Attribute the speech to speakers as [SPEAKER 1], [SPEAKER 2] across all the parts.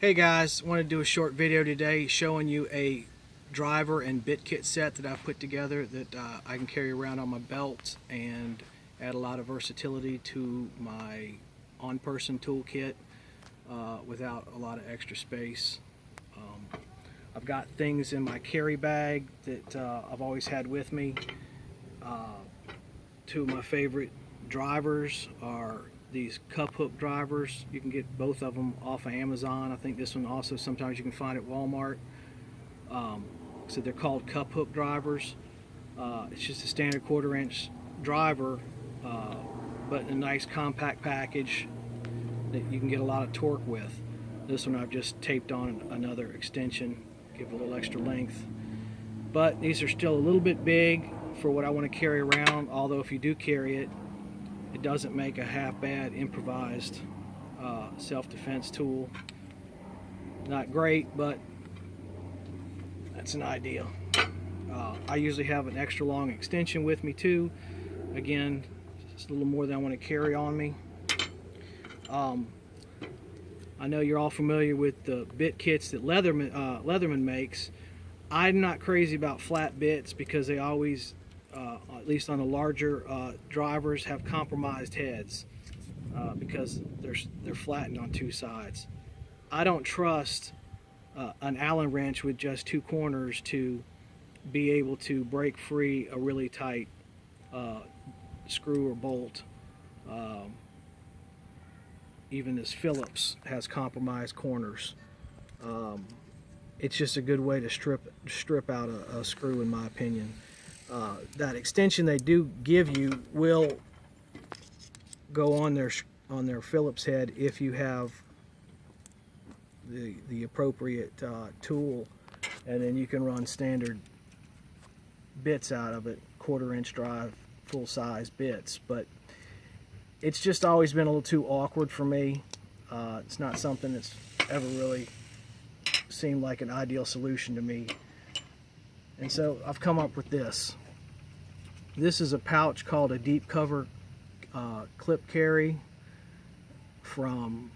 [SPEAKER 1] Hey guys, want to do a short video today showing you a driver and bit kit set that I've put together that I can carry around on my belt and add a lot of versatility to my on-person toolkit without a lot of extra space. I've got things in my carry bag that I've always had with me. Two of my favorite drivers are these cup hook drivers. You can get both of them off of Amazon. I think this one also sometimes you can find at Walmart. So they're called cup hook drivers. It's just a standard 1/4 inch driver, but in a nice compact package that you can get a lot of torque with. This one I've just taped on another extension, give it a little extra length. But these are still a little bit big for what I want to carry around, although if you do carry it, it doesn't make a half bad improvised self-defense tool. Not great, but that's an idea. I usually have an extra long extension with me too. Again, it's a little more than I want to carry on me. I know you're all familiar with the bit kits that Leatherman makes. I'm not crazy about flat bits because they always, at least on the larger drivers, have compromised heads because they're flattened on two sides. I don't trust an Allen wrench with just two corners to be able to break free a really tight screw or bolt. Even this Phillips has compromised corners. It's just a good way to strip out a screw, in my opinion. That extension they do give you will go on their Phillips head if you have the appropriate tool, and then you can run standard bits out of it, 1/4 inch drive, full size bits. But it's just always been a little too awkward for me. It's not something that's ever really seemed like an ideal solution to me, and so I've come up with this. This is a pouch called a deep cover clip carry from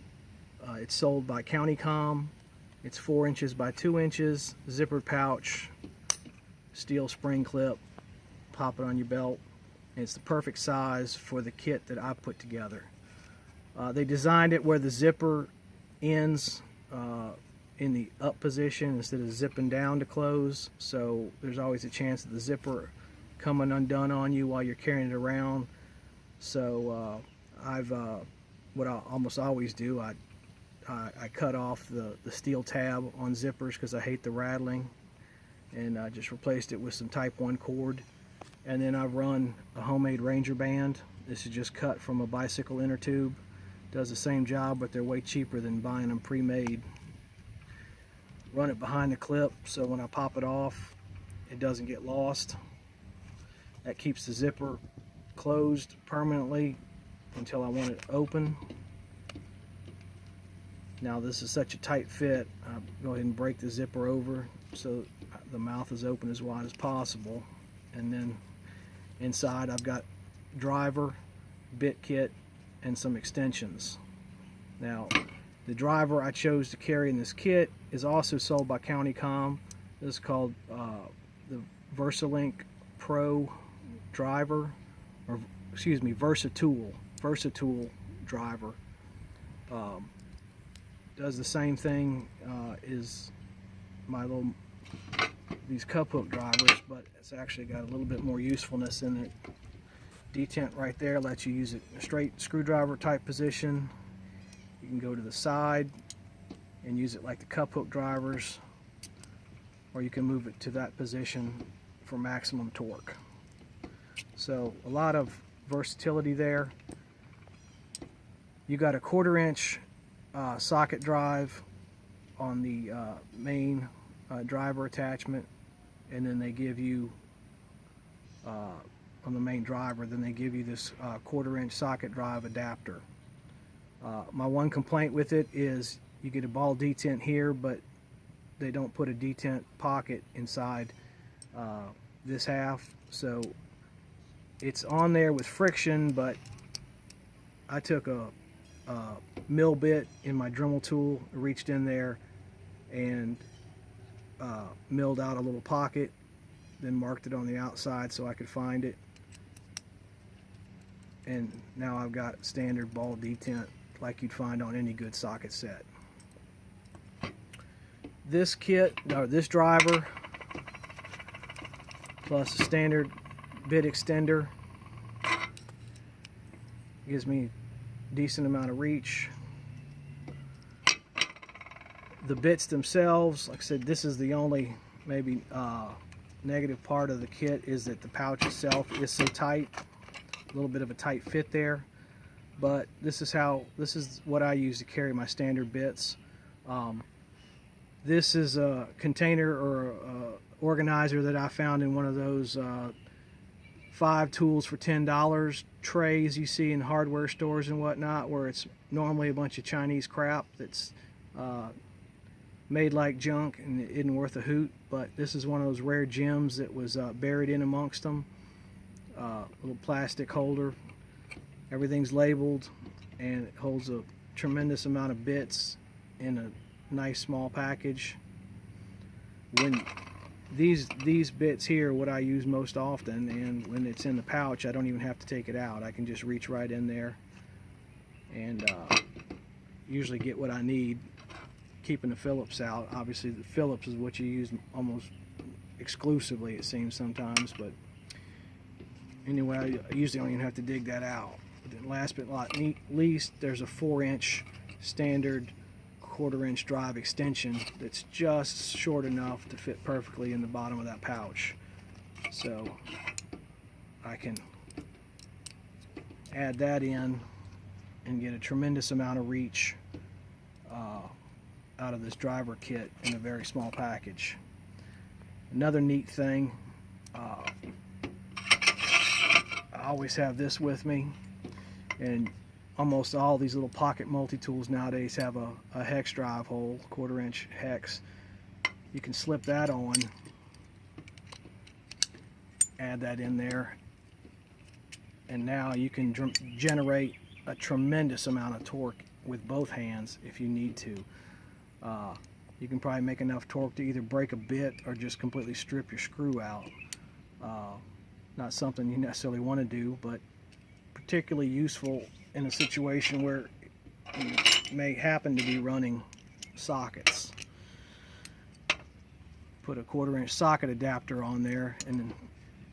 [SPEAKER 1] it's sold by CountyComm. It's 4 inches by 2 inches, zippered pouch, steel spring clip, pop it on your belt, and it's the perfect size for the kit that I put together. They designed it where the zipper ends in the up position instead of zipping down to close, so there's always a chance of the zipper coming undone on you while you're carrying it around. So what I almost always do, I cut off the steel tab on zippers because I hate the rattling, and I just replaced it with some Type 1 cord. And then I've run a homemade Ranger band. This is just cut from a bicycle inner tube. Does the same job, but they're way cheaper than buying them pre-made. Run it behind the clip so when I pop it off, it doesn't get lost. That keeps the zipper closed permanently until I want it open. Now this is such a tight fit, I'll go ahead and break the zipper over so the mouth is open as wide as possible. And then inside I've got driver, bit kit, and some extensions. Now the driver I chose to carry in this kit is also sold by CountyComm. This is called the Versatool Pro driver, or excuse me, Versatool driver. Does the same thing as these cup hook drivers, but it's actually got a little bit more usefulness in it. Detent right there lets you use it in a straight screwdriver type position. You can go to the side and use it like the cup hook drivers, or you can move it to that position for maximum torque. So a lot of versatility there. You got a 1/4 inch socket drive on the main driver attachment, and then they give you on the main driver, then they give you this 1/4 inch socket drive adapter. My one complaint with it is you get a ball detent here, but they don't put a detent pocket inside this half, so it's on there with friction, but I took a mill bit in my Dremel tool, reached in there and milled out a little pocket, then marked it on the outside so I could find it. And now I've got standard ball detent like you'd find on any good socket set. This kit, or this driver, plus a standard bit extender, gives me a decent amount of reach. The bits themselves, like I said, this is the only maybe negative part of the kit, is that the pouch itself is so tight. A little bit of a tight fit there, but this is what I use to carry my standard bits. This is a container or organizer that I found in one of those 5 tools for $10 trays you see in hardware stores and whatnot, where it's normally a bunch of Chinese crap that's made like junk and it isn't worth a hoot. But this is one of those rare gems that was buried in amongst them. Little plastic holder, everything's labeled, and it holds a tremendous amount of bits in a nice small package. When these bits here, what I use most often, and when it's in the pouch, I don't even have to take it out. I can just reach right in there and usually get what I need, keeping the Phillips out. Obviously the Phillips is what you use almost exclusively, it seems sometimes, but anyway, I usually don't even have to dig that out. But then last but not least, there's a 4-inch standard 1/4-inch drive extension that's just short enough to fit perfectly in the bottom of that pouch. So I can add that in and get a tremendous amount of reach out of this driver kit in a very small package. Another neat thing, I always have this with me, and almost all these little pocket multi-tools nowadays have a hex drive hole, 1/4-inch hex. You can slip that on, add that in there, and now you can generate a tremendous amount of torque with both hands if you need to. You can probably make enough torque to either break a bit or just completely strip your screw out. Not something you necessarily want to do, but particularly useful in a situation where you may happen to be running sockets. Put a 1/4-inch socket adapter on there, and in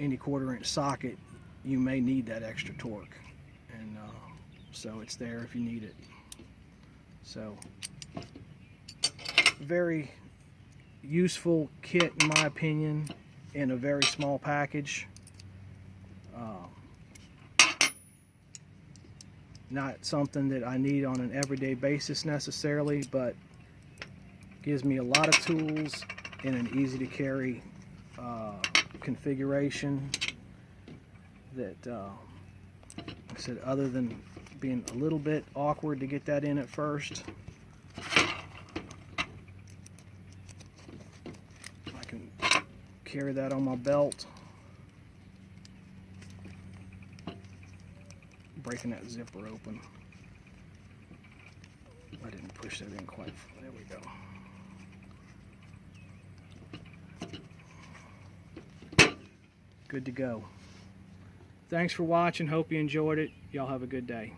[SPEAKER 1] any 1/4-inch socket you may need that extra torque, and so it's there if you need it. So very useful kit in my opinion, in a very small package. Not something that I need on an everyday basis necessarily, but gives me a lot of tools in an easy to carry configuration that, like I said, other than being a little bit awkward to get that in at first, I can carry that on my belt. Breaking that zipper open. I didn't push that in quite. There we go. Good to go. Thanks for watching. Hope you enjoyed it. Y'all have a good day.